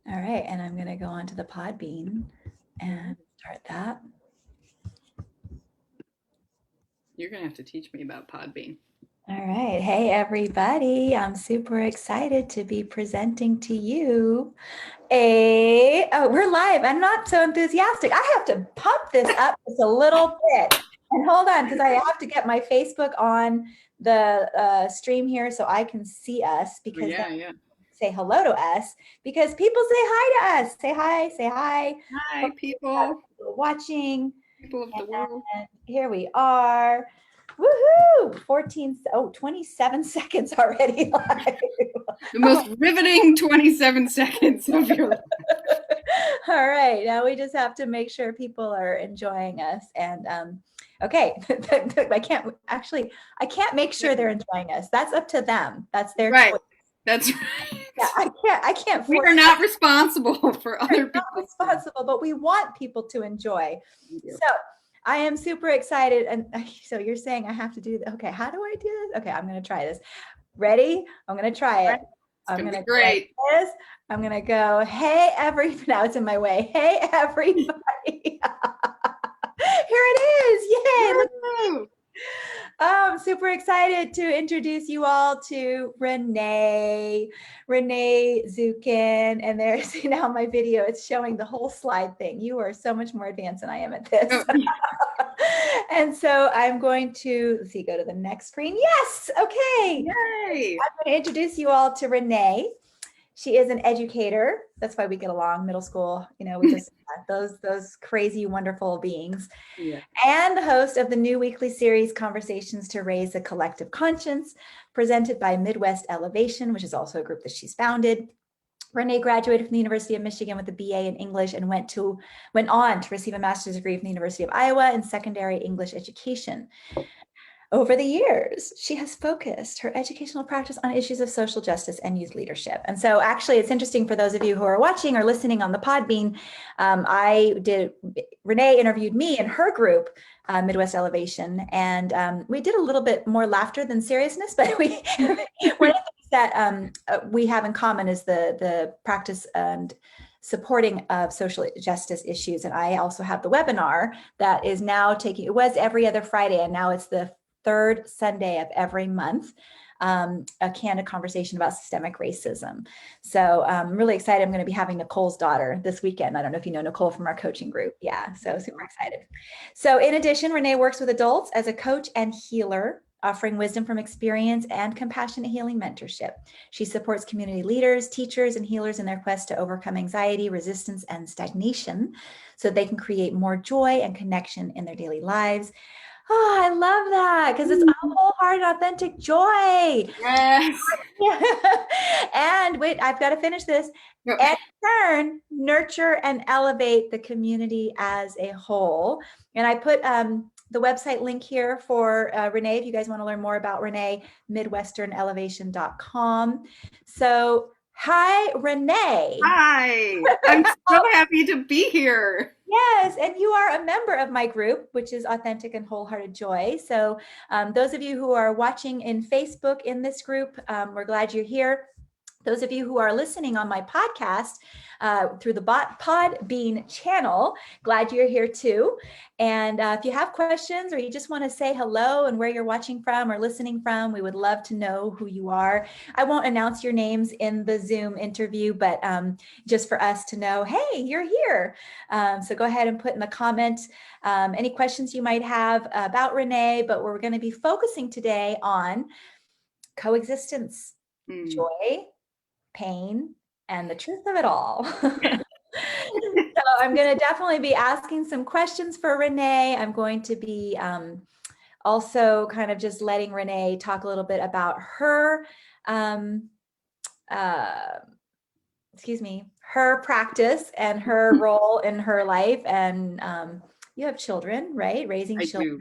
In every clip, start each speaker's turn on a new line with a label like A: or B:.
A: All right, and I'm going to go onto the Podbean and start that.
B: You're going to have to teach me about Podbean.
A: All right. Hey, everybody. I'm super excited to be presenting to you we're live. I'm not so enthusiastic. I have to pump this up just a little bit. And hold on, because I have to get my Facebook on the stream here so I can see us, because say hello to us, because people say hi to us. Say hi, say hi.
B: Hi, people.
A: Watching.
B: People of the world.
A: And here we are. Woohoo! 27 seconds already live.
B: The most riveting 27 seconds of your life.
A: All right, now we just have to make sure people are enjoying us. And okay, I can't make sure they're enjoying us. That's up to them. That's their choice.
B: That's right.
A: Yeah, I can't.
B: We are not responsible for other people.
A: Not responsible, but we want people to enjoy. So I am super excited. And so you're saying I have to do that. Okay, how do I do this? Okay, I'm going to try this. Ready? I'm going to try it.
B: I'm going to be great.
A: This. I'm going to go, hey, everybody. Now it's in my way. Hey, everybody. Here it is. Yay. I'm super excited to introduce you all to Renee Zukin. And there's now my video. It's showing the whole slide thing. You are so much more advanced than I am at this. And so I'm going to, let's see, go to the next screen. Yes. Okay.
B: Yay.
A: I'm going to introduce you all to Renee. She is an educator. That's why we get along, middle school. You know, we just those crazy, wonderful beings.
B: Yeah.
A: And the host of the new weekly series, Conversations to Raise a Collective Conscience, presented by Midwest Elevation, which is also a group that she's founded. Renee graduated from the University of Michigan with a BA in English and went on to receive a master's degree from the University of Iowa in secondary English education. Over the years, she has focused her educational practice on issues of social justice and youth leadership. And so actually, it's interesting for those of you who are watching or listening on the Podbean, Renee interviewed me in her group, Midwest Elevation, and we did a little bit more laughter than seriousness, but one of the things that we have in common is the practice and supporting of social justice issues. And I also have the webinar that is now it was every other Friday, and now it's the third Sunday of every month, a candid conversation about systemic racism. So I'm really excited. I'm going to be having Nicole's daughter this weekend. I don't know if you know Nicole from our coaching group. Yeah, so super excited. So in addition, Renee works with adults as a coach and healer, offering wisdom from experience and compassionate healing mentorship. She supports community leaders, teachers, and healers in their quest to overcome anxiety, resistance, and stagnation so they can create more joy and connection in their daily lives. Oh, I love that, because it's a wholehearted, authentic joy.
B: Yes.
A: And wait, I've got to finish this. And in turn, nurture and elevate the community as a whole. And I put the website link here for Renee, if you guys want to learn more about Renee, midwesternelevation.com. So hi, Renee.
B: Hi, I'm so happy to be here.
A: Yes, and you are a member of my group, which is Authentic and Wholehearted Joy. So those of you who are watching in Facebook in this group, we're glad you're here. Those of you who are listening on my podcast through the Podbean channel, glad you're here too. And if you have questions or you just want to say hello and where you're watching from or listening from, we would love to know who you are. I won't announce your names in the Zoom interview, but just for us to know, hey, you're here. So go ahead and put in the comment any questions you might have about Renee, but we're going to be focusing today on coexistence, joy, pain, and the truth of it all. So I'm going to definitely be asking some questions for Renee. I'm going to be also kind of just letting Renee talk a little bit about her, her practice and her role in her life. And you have children, right? Raising children.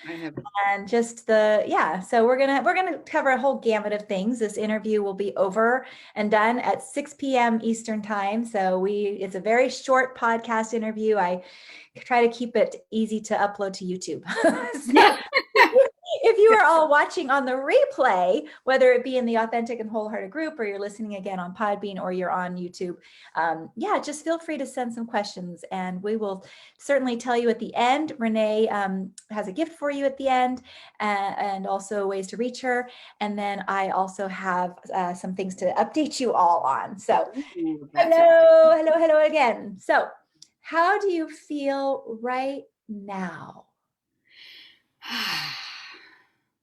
B: I have.
A: And just so we're gonna cover a whole gamut of things. This interview will be over and done at 6 p.m. Eastern time. So it's a very short podcast interview. I try to keep it easy to upload to YouTube. So if you are all watching on the replay, whether it be in the Authentic and Wholehearted group, or you're listening again on Podbean, or you're on YouTube, yeah, just feel free to send some questions, and we will certainly tell you at the end. Renee has a gift for you at the end, and also ways to reach her. And then I also have some things to update you all on. So hello again. So how do you feel right now?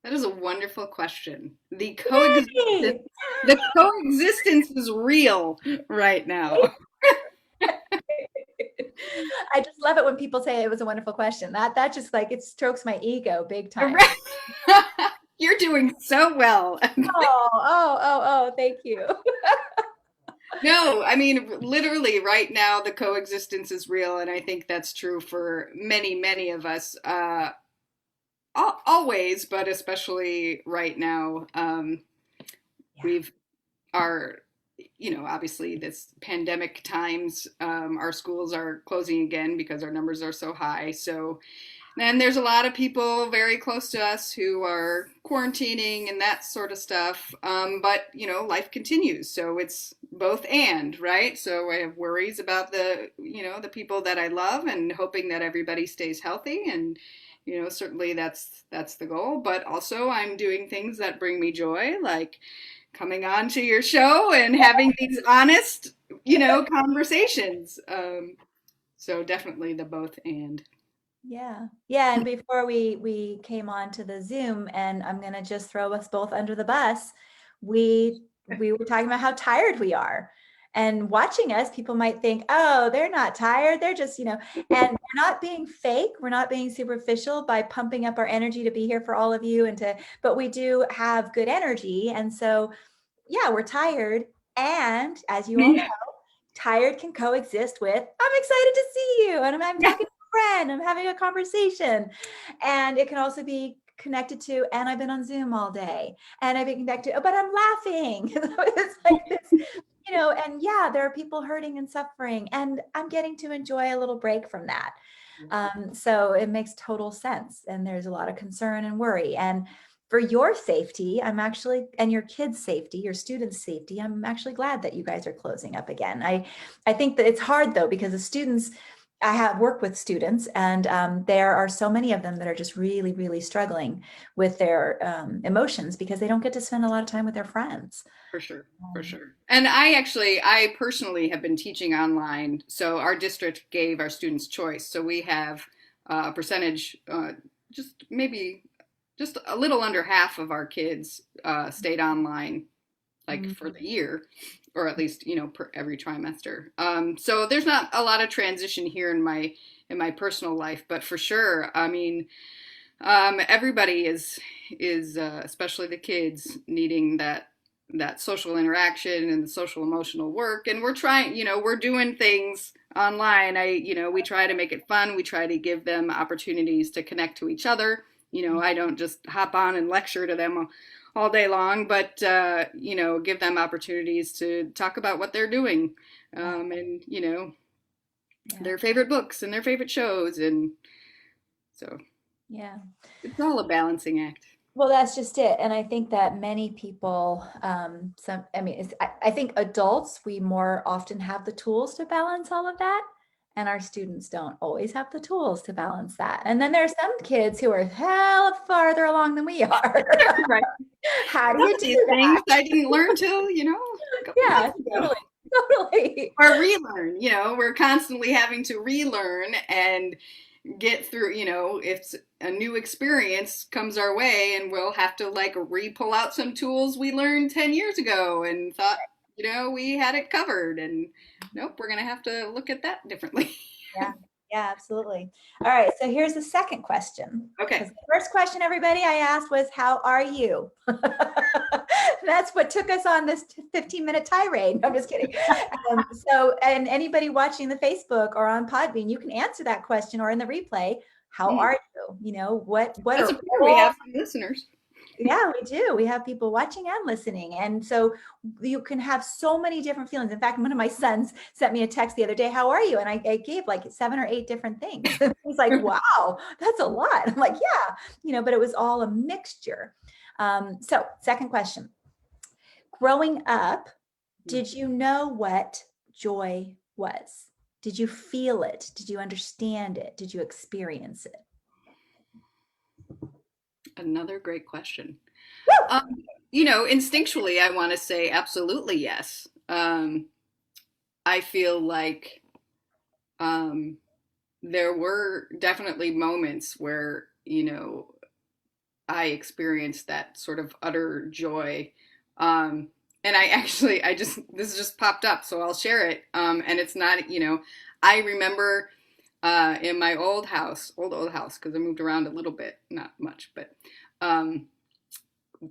B: That is a wonderful question.
A: Yay!
B: The coexistence is real right now.
A: I just love it when people say it was a wonderful question. That just like, it strokes my ego big time.
B: You're doing so well.
A: Thank you.
B: No, I mean, literally right now, the coexistence is real. And I think that's true for many, many of us, always, but especially right now. We've are, obviously this pandemic times, our schools are closing again because our numbers are so high. So then there's a lot of people very close to us who are quarantining and that sort of stuff. But, life continues. So it's both and, right? So I have worries about the people that I love and hoping that everybody stays healthy. And, certainly that's the goal. But also I'm doing things that bring me joy, like coming on to your show and having these honest, conversations. So definitely the both and.
A: Yeah. And before we came on to the Zoom, and I'm going to just throw us both under the bus, we were talking about how tired we are. And watching us, people might think, oh, they're not tired. They're just, and we're not being fake. We're not being superficial by pumping up our energy to be here for all of you, but we do have good energy. And so, yeah, we're tired. And as you all know, tired can coexist with, I'm excited to see you, and I'm talking to a friend, I'm having a conversation. And it can also be connected to, and I've been on Zoom all day, and I've been connected, but I'm laughing. It's like this, and yeah, there are people hurting and suffering, and I'm getting to enjoy a little break from that. So it makes total sense. And there's a lot of concern and worry. And for your safety, and your kids' safety, your students' safety, I'm actually glad that you guys are closing up again. I think that it's hard though, because the students, I have worked with students, and there are so many of them that are just really, really struggling with their emotions because they don't get to spend a lot of time with their friends.
B: For sure, for sure. And I personally have been teaching online. So our district gave our students choice. So we have a percentage, just a little under half of our kids stayed online, like for the year, or at least per every trimester. So there's not a lot of transition here in my personal life, but for sure, I mean, everybody is especially the kids needing that social interaction and the social emotional work. And we're trying, we're doing things online. We try to make it fun. We try to give them opportunities to connect to each other. I don't just hop on and lecture to them all day long, but, give them opportunities to talk about what they're doing, and, their favorite books and their favorite shows. And so
A: Yeah,
B: it's all a balancing act.
A: well, that's just it. And I think that many people, I think adults, we more often have the tools to balance all of that. And our students don't always have the tools to balance that. And then there are some kids who are hell farther along than we are.
B: Right.
A: How do you do that?
B: Things I didn't learn till,
A: Yeah, totally.
B: Or relearn, we're constantly having to relearn and get through, if a new experience comes our way, and we'll have to like re-pull out some tools we learned 10 years ago and thought, we had it covered, and nope, we're going to have to look at that differently.
A: Yeah, absolutely. All right, so here's the second question.
B: Okay.
A: The first question, everybody, I asked was, how are you? That's what took us on this 15-minute tirade. No, I'm just kidding. And anybody watching the Facebook or on Podbean, you can answer that question, or in the replay, how are you? What
B: That's
A: are
B: we have some listeners.
A: Yeah, we do. We have people watching and listening. And so you can have so many different feelings. In fact, one of my sons sent me a text the other day, how are you? And I gave like 7 or 8 different things. He's like, wow, that's a lot. I'm like, yeah, but it was all a mixture. So second question, growing up, did you know what joy was? Did you feel it? Did you understand it? Did you experience it?
B: Another great question. Instinctually, I want to say absolutely yes. I feel like um, there were definitely moments where, I experienced that sort of utter joy. And this just popped up, so I'll share it. And it's not, I remember in my old house, because I moved around a little bit, not much, but um,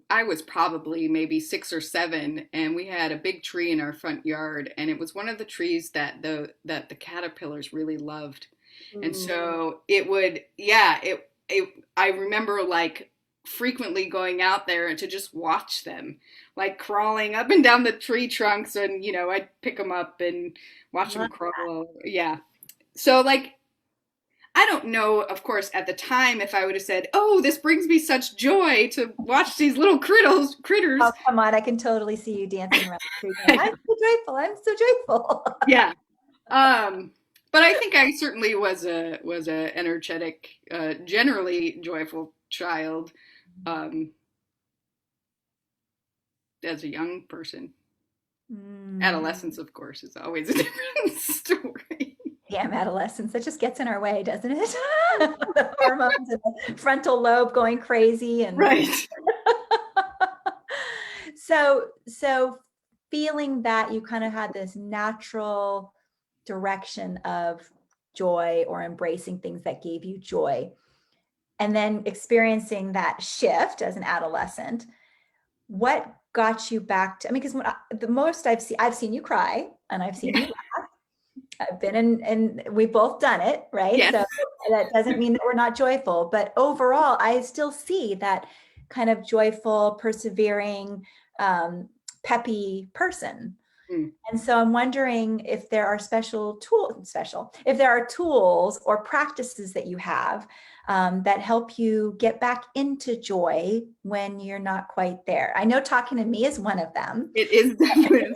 B: I was probably maybe 6 or 7, and we had a big tree in our front yard, and it was one of the trees that the caterpillars really loved, and so it would, yeah, I remember like frequently going out there and to just watch them, like crawling up and down the tree trunks, and I'd pick them up and watch them
A: Love
B: crawl, yeah. So like I don't know, of course, at the time if I would have said, "Oh, this brings me such joy to watch these little critters."
A: Oh, come on. I can totally see you dancing around the tree going, I'm so joyful. I'm so joyful.
B: Yeah. But I think I certainly was a energetic, generally joyful child, um, as a young person. Adolescence, of course, is always a different story.
A: Damn adolescence. That just gets in our way, doesn't it? The hormones and the frontal lobe going crazy. And
B: Right.
A: so feeling that you kind of had this natural direction of joy or embracing things that gave you joy, and then experiencing that shift as an adolescent, what got you back to, I mean, because the most I've seen you cry, and I've seen you laugh. I've been in, and we've both done it, right?
B: Yes.
A: So that doesn't mean that we're not joyful, but overall, I still see that kind of joyful, persevering, peppy person.
B: Mm.
A: And so I'm wondering if there are if there are tools or practices that you have that help you get back into joy when you're not quite there. I know talking to me is one of them.
B: It is definitely.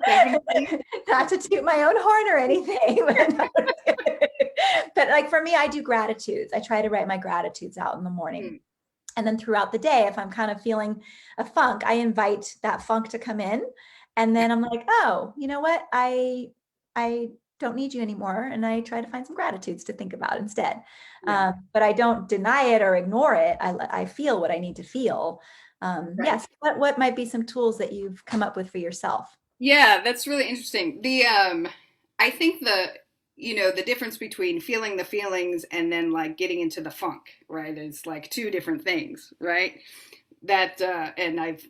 B: Definitely.
A: Not to toot my own horn or anything, but like for me, I do gratitudes. I try to write my gratitudes out in the morning.
B: Mm.
A: And then throughout the day, if I'm kind of feeling a funk, I invite that funk to come in. And then I'm like, oh, you know what? I don't need you anymore. And I try to find some gratitudes to think about instead.
B: Yeah.
A: But I don't deny it or ignore it. I feel what I need to feel.
B: Right.
A: Yes. What might be some tools that you've come up with for yourself?
B: Yeah, that's really interesting. I think the difference between feeling the feelings and then like getting into the funk, right? Is like two different things, right? That and I've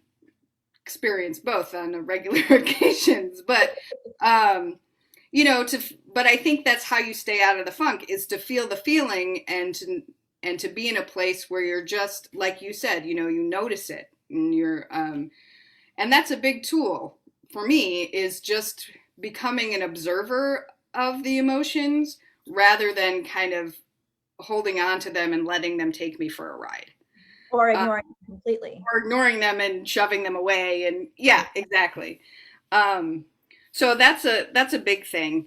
B: experienced both on a regular occasions, but but I think that's how you stay out of the funk, is to feel the feeling and to be in a place where you're just like you said, you notice it, and and that's a big tool for me, is just becoming an observer of the emotions rather than kind of holding on to them and letting them take me for a ride.
A: Or ignoring completely.
B: Or ignoring them and shoving them away. And yeah, exactly. So that's a big thing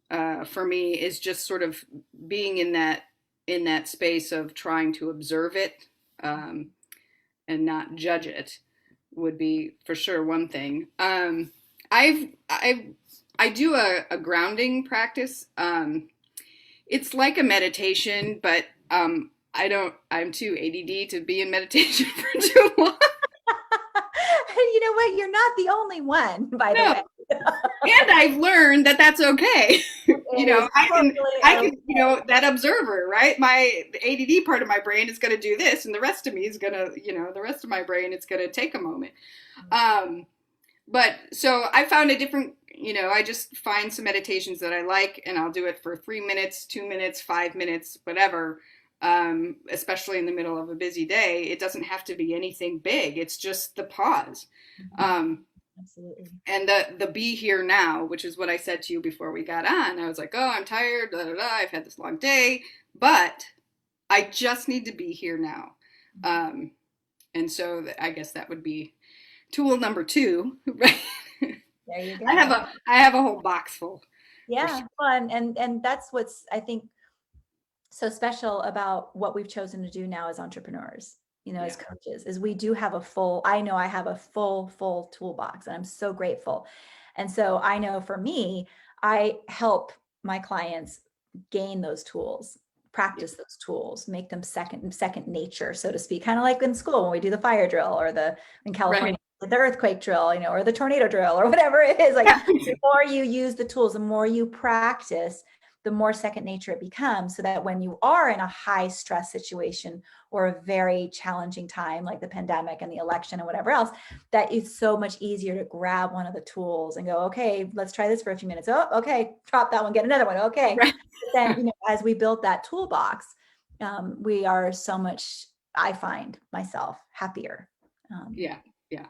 B: for me, is just sort of being in that space of trying to observe it and not judge it would be for sure one thing. I do a grounding practice. It's like a meditation, but I'm too ADD to be in meditation for too long.
A: You know what? You're not the only one, by the way.
B: And I've learned that that's okay. I can, that observer, right? The ADD part of my brain is going to do this, and the rest of me is going to, the rest of my brain, it's going to take a moment. But so I found a different, I just find some meditations that I like, and I'll do it for 3 minutes, 2 minutes, 5 minutes, whatever. especially in the middle of a busy day. It doesn't have to be anything big. It's just the pause.
A: Mhm. Absolutely.
B: And the be here now, which is what I said to you before we got on. I was like, oh, I'm tired, da, da, da. I've had this long day, but I just need to be here now. Um, and so I guess that would be tool number 2, right?
A: There you
B: I have
A: go.
B: a whole box full for
A: Yeah.
B: sure.
A: Well, and that's what's, I think, so special about what we've chosen to do now as entrepreneurs, as
B: Yeah.
A: coaches, is we do have I know I have a full toolbox, and I'm so grateful. And so I know for me, I help my clients gain those tools,
B: Yeah.
A: practice those tools, make them second nature, so to speak, kind of like in school when we do the fire drill, or in
B: Right.
A: California, the earthquake drill, or the tornado drill, or whatever it is. Like, the more you use the tools, the more you practice, the more second nature it becomes, so that when you are in a high stress situation or a very challenging time like the pandemic and the election and whatever else, that it's so much easier to grab one of the tools and go, okay, let's try this for a few minutes. Oh, okay, drop that one, get another one. Okay.
B: Right.
A: But then, as we build that toolbox, we are so much, I find myself happier.
B: Yeah. Yeah.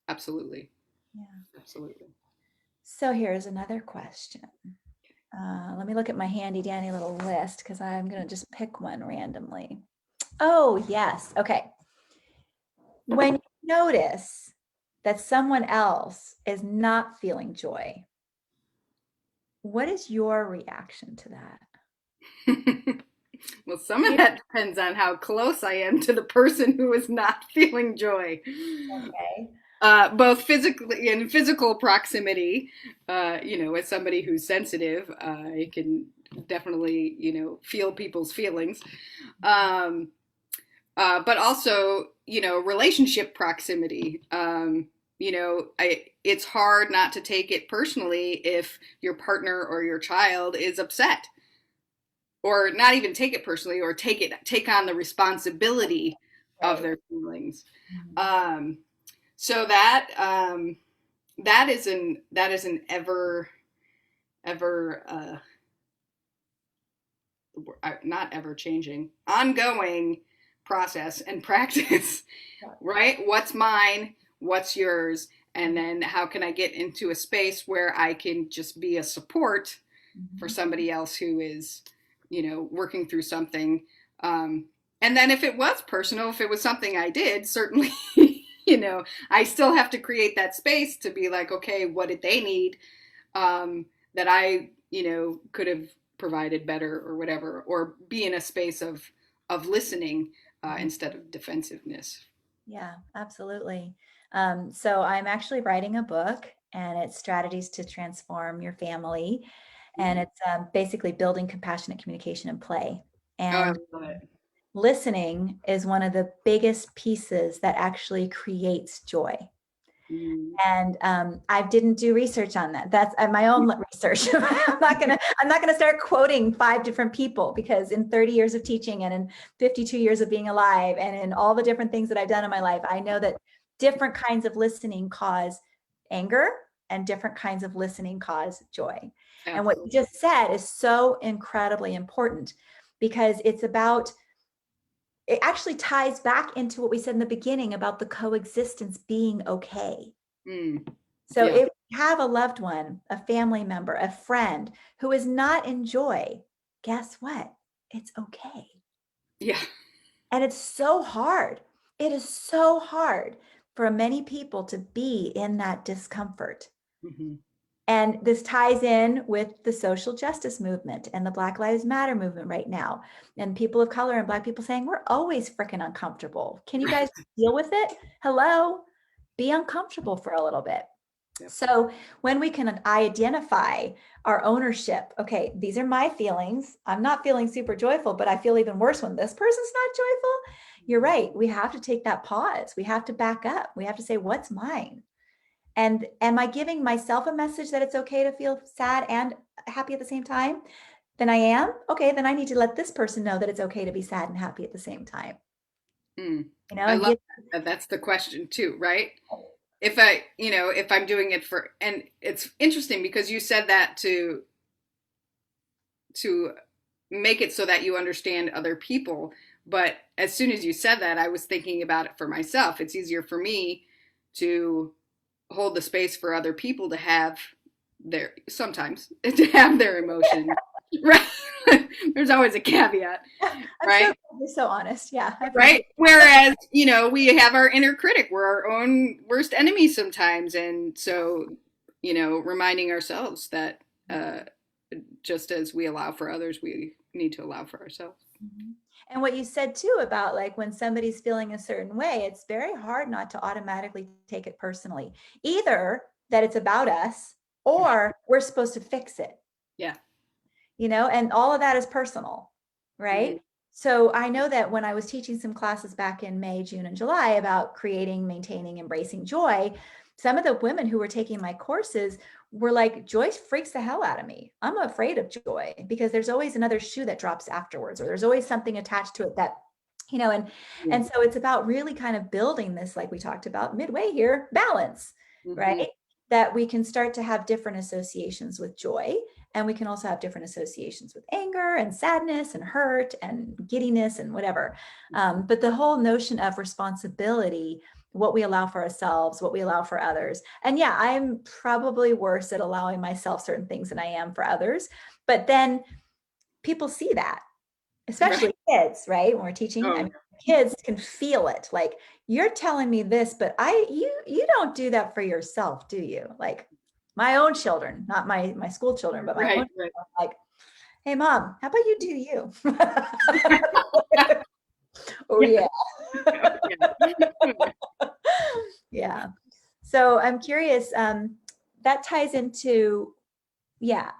B: Absolutely.
A: Yeah.
B: Absolutely.
A: So here's another question. Let me look at my handy dandy little list, because I'm going to just pick one randomly. Oh, yes. Okay. When you notice that someone else is not feeling joy, what is your reaction to that?
B: Well, some of that depends on how close I am to the person who is not feeling joy.
A: Okay.
B: Both physically in physical proximity, as somebody who's sensitive, I can definitely, feel people's feelings. But also, relationship proximity. It's hard not to take it personally if your partner or your child is upset, or not even take it personally, or take on the responsibility of
A: Right.
B: their feelings.
A: Mhm.
B: Um, so that is an ever not ever changing, ongoing process and practice. Right? What's mine? What's yours? And then how can I get into a space where I can just be a support for
A: Mhm.
B: somebody else who is, working through something. And then if it was personal, if it was something I did, certainly, I still have to create that space to be like, okay, what did they need, that I, could have provided better, or whatever, or be in a space of listening,
A: Mhm.
B: instead of defensiveness.
A: Yeah, absolutely. So I'm actually writing a book, and it's Strategies to Transform Your Family. And
B: Mm.
A: it's basically building compassionate communication and play.
B: Oh, I
A: And
B: love it.
A: listening is one of the biggest pieces that actually creates joy.
B: Mm.
A: And I didn't do research on that. That's my own research. I'm not gonna start quoting 5 different people, because in 30 years of teaching, and in 52 years of being alive, and in all the different things that I've done in my life, I know that different kinds of listening cause anger, and different kinds of listening cause joy. And what you
B: Absolutely.
A: just said is so incredibly important, because it actually ties back into what we said in the beginning about the coexistence being okay.
B: Mm.
A: So
B: Yeah.
A: if you have a loved one, a family member, a friend who is not in joy, guess what? It's okay.
B: Yeah.
A: And it's so hard. It is so hard for many people to be in that discomfort.
B: Hmm.
A: And this ties in with the social justice movement and the Black Lives Matter movement right now. And people of color and Black people saying, we're always freaking uncomfortable. Can you guys deal with it? Hello? Be uncomfortable for a little bit.
B: Yep.
A: So when we can identify our ownership, okay, these are my feelings. I'm not feeling super joyful, but I feel even worse when this person's not joyful. You're right. We have to take that pause. We have to back up. We have to say, what's mine? And am I giving myself a message that it's okay to feel sad and happy at the same time? Then I am. Okay, then I need to let this person know that it's okay to be sad and happy at the same time.
B: Mm. I
A: And
B: love
A: give.
B: that. That's the question too, right? If I'm doing it and it's interesting because you said that to make it so that you understand other people. But as soon as you said that, I was thinking about it for myself. It's easier for me to hold the space for other people to have their, sometimes to have their emotions, right? There's always a caveat,
A: I'm so
B: right?
A: glad you're so honest. Yeah, I
B: Right.
A: appreciate
B: Whereas, you know, we have our inner critic. We're our own worst enemy sometimes. And so, you know, reminding ourselves that just as we allow for others, we need to allow for ourselves.
A: Mhm. And what you said too about like when somebody's feeling a certain way, it's very hard not to automatically take it personally. Either that it's about us or we're supposed to fix it,
B: Yeah.
A: you know, and all of that is personal,
B: Mm-hmm.
A: right? So I know that when I was teaching some classes back in May, June, and July about creating, maintaining, embracing joy, some of the women who were taking my courses were like, joy freaks the hell out of me. I'm afraid of joy because there's always another shoe that drops afterwards, or there's always something attached to it that, you know,
B: Yeah.
A: and so it's about really kind of building this, like we talked about midway here, balance,
B: Mm-hmm.
A: right? That we can start to have different associations with joy, and we can also have different associations with anger and sadness and hurt and giddiness and whatever. But the whole notion of responsibility, what we allow for ourselves, what we allow for others. And yeah, I'm probably worse at allowing myself certain things than I am for others. But then people see that,
B: Right.
A: especially kids, right? When we're teaching, I
B: Oh,
A: mean, kids can feel it. Like, you're telling me this, but you don't do that for yourself, do you? Like my own children, not my school children, but my own
B: right, right.
A: children, like, hey mom, how about you do you? Oh
B: Yeah.
A: yeah.
B: Yeah.
A: Yeah. So I'm curious, that ties into, yeah,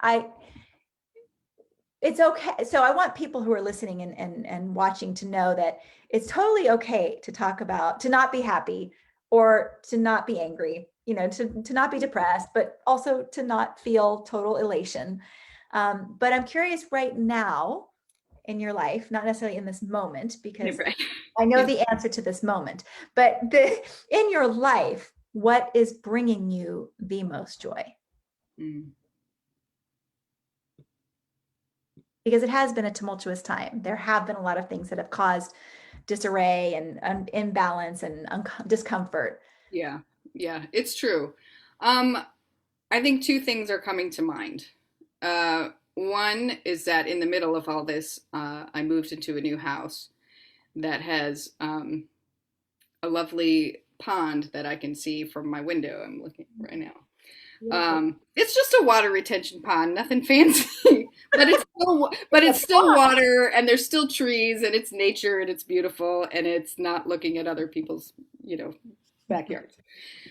A: it's okay. So I want people who are listening and watching to know that it's totally okay to talk about, to not be happy or to not be angry, you know, to not be depressed, but also to not feel total elation. But I'm curious right now in your life, not necessarily in this moment, because
B: Right.
A: I know
B: Yeah.
A: the answer to this moment, but in your life, what is bringing you the most joy?
B: Mm.
A: Because it has been a tumultuous time. There have been a lot of things that have caused disarray and imbalance and discomfort.
B: Yeah. Yeah. It's true. Um, I think two things are coming to mind. One is that in the middle of all this, I moved into a new house that has a lovely pond that I can see from my window. I'm looking right now.
A: Beautiful.
B: It's just a water retention pond, nothing fancy, but it's still water, and there's still trees, and it's nature, and it's beautiful, and it's not looking at other people's, you know, backyards.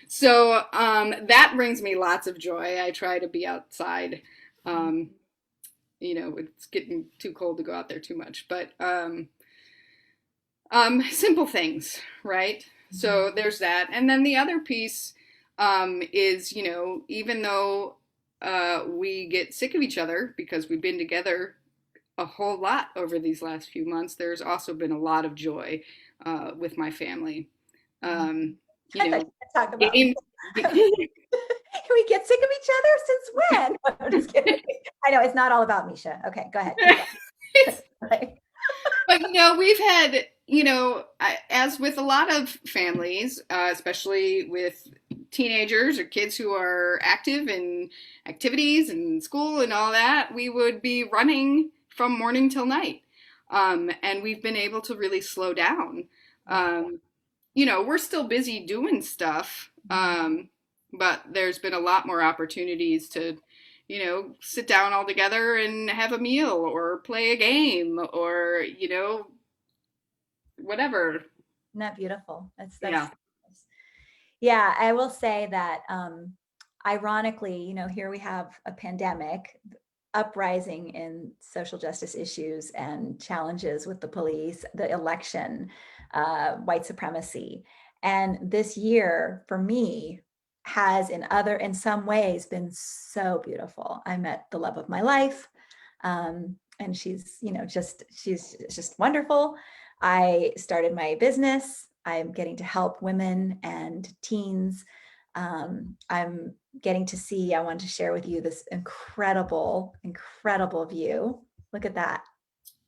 B: So that brings me lots of joy. I try to be outside. Um, you know, it's getting too cold to go out there too much, but simple things, right? So there's that. And then the other piece is, you know, even though we get sick of each other because we've been together a whole lot over these last few months, there's also been a lot of joy with my family. Um, you
A: I thought
B: know,
A: you were talk about me.
B: game.
A: We get sick of each other since when? I'm just kidding. I know it's not all about Misha. Okay, go ahead. Keep going.
B: But you know, we've had, you know, as with a lot of families, especially with teenagers or kids who are active in activities and school and all that, we would be running from morning till night. And we've been able to really slow down.
A: Yeah.
B: You know, we're still busy doing stuff, but there's been a lot more opportunities to, you know, sit down all together and have a meal or play a game or, you know, whatever.
A: Isn't that beautiful? That's
B: Yeah.
A: yeah, I will say that ironically, you know, here we have a pandemic, uprising in social justice issues and challenges with the police, the election, white supremacy. And this year for me has in some ways been so beautiful. I met the love of my life. And she's, you know, she's just wonderful. I started my business. I'm getting to help women and teens. I'm getting to see, I wanted to share with you this incredible, incredible view. Look at that.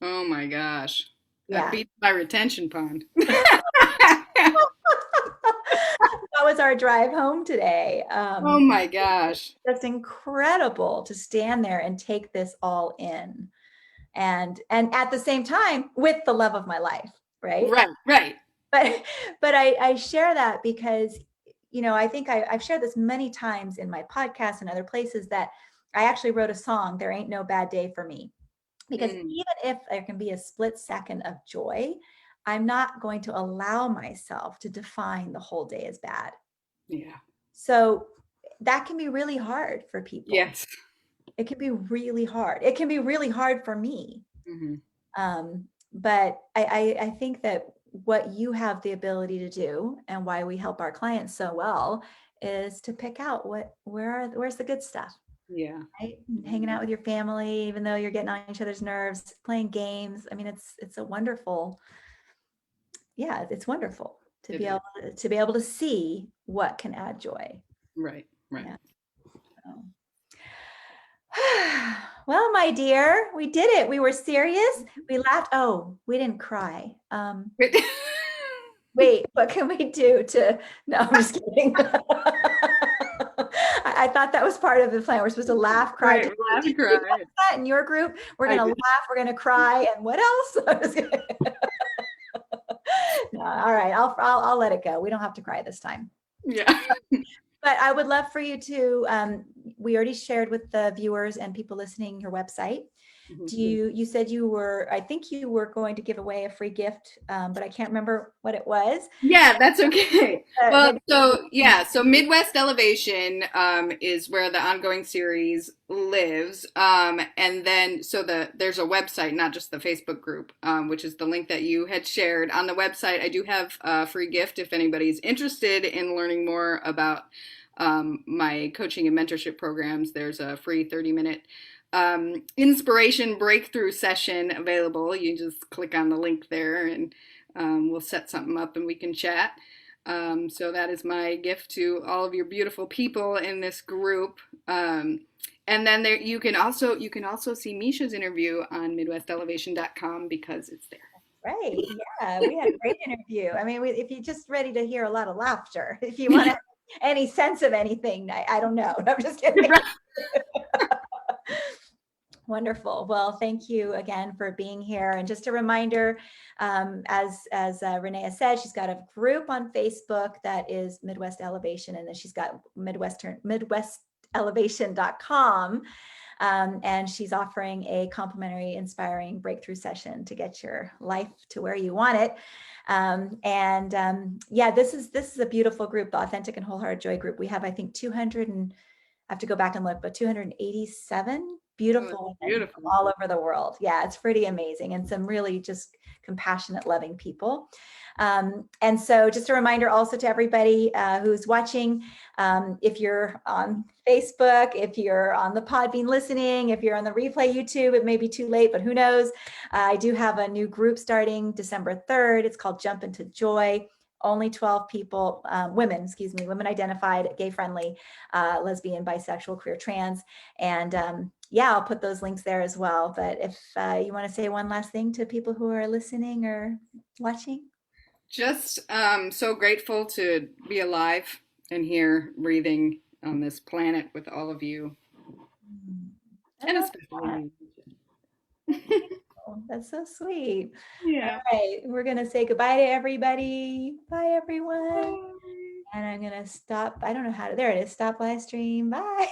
B: Oh my gosh. That
A: Yeah.
B: beats my retention pond.
A: That was our drive home today.
B: Oh my gosh.
A: That's incredible to stand there and take this all in, and at the same time with the love of my life, right?
B: Right, right.
A: But I share that because, I think I've shared this many times in my podcast and other places that I actually wrote a song, "There Ain't No Bad Day for Me." Because
B: Mm,
A: even if there can be a split second of joy, I'm not going to allow myself to define the whole day as bad.
B: yeah.
A: So that can be really hard for people.
B: Yes.
A: It can be really hard. It can be really hard for me.
B: Hmm.
A: But I think that what you have the ability to do, and why we help our clients so well, is to pick out where's the good stuff,
B: Yeah.
A: right? Hanging out with your family, even though you're getting on each other's nerves, playing games. I mean, it's a wonderful, yeah, it's wonderful
B: It is.
A: to be able to see what can add joy.
B: Right, right.
A: Yeah. So. Well, my dear, we did it. We were serious. We laughed. Oh, we didn't cry. Wait, what can we do to? No, I'm just kidding. I thought that was part of the plan. We're supposed to laugh, cry.
B: Right, laugh,
A: Did you
B: cry.
A: watch that in your group? We're
B: I
A: gonna
B: did.
A: laugh. We're gonna cry, and what else? I'm just kidding. No, all right, I'll let it go. We don't have to cry this time.
B: Yeah.
A: But I would love for you to. We already shared with the viewers and people listening your website.
B: Mhm.
A: You said I think you were going to give away a free gift, but I can't remember what it was.
B: Yeah, that's okay. Well,
A: But
B: so yeah, so Midwest Elevation is where the ongoing series lives, and then there's a website, not just the Facebook group, which is the link that you had shared on the website. I do have a free gift if anybody's interested in learning more about my coaching and mentorship programs. There's a free 30-minute inspiration breakthrough session available. You just click on the link there and we'll set something up and we can chat. So that is my gift to all of your beautiful people in this group. And then there, you can also see Misha's interview on MidwestElevation.com because it's there.
A: right, yeah, we had a great interview. I mean, if you're just ready to hear a lot of laughter, if you want any sense of anything, I don't know. I'm just kidding. Wonderful. Well, thank you again for being here. And just a reminder, as Renee said, she's got a group on Facebook that is Midwest Elevation, and then she's got MidwestElevation.com. And she's offering a complimentary, inspiring breakthrough session to get your life to where you want it. Yeah, this is a beautiful group, the Authentic and Wholehearted Joy group. We have, I think, 200 and I have to go back and look, but 287 beautiful women from
B: Beautiful.
A: all over the world. Yeah, it's pretty amazing. And some really just compassionate, loving people. And so just a reminder also to everybody who's watching, if you're on Facebook, if you're on the Podbean listening, if you're on the replay YouTube, it may be too late, but who knows? I do have a new group starting December 3rd. It's called Jump Into Joy. Only 12 people, women identified, gay friendly, lesbian, bisexual, queer, trans. And yeah, I'll put those links there as well. But if you want to say one last thing to people who are listening or watching.
B: Just so grateful to be alive and here breathing on this planet with all of you,
A: I
B: and
A: love
B: especially
A: that.
B: you.
A: That's so sweet. All
B: Yeah.
A: right, we're going to say goodbye to everybody. Bye, everyone. And I'm going to stop. I don't know how to, there it is. Stop live stream. Bye.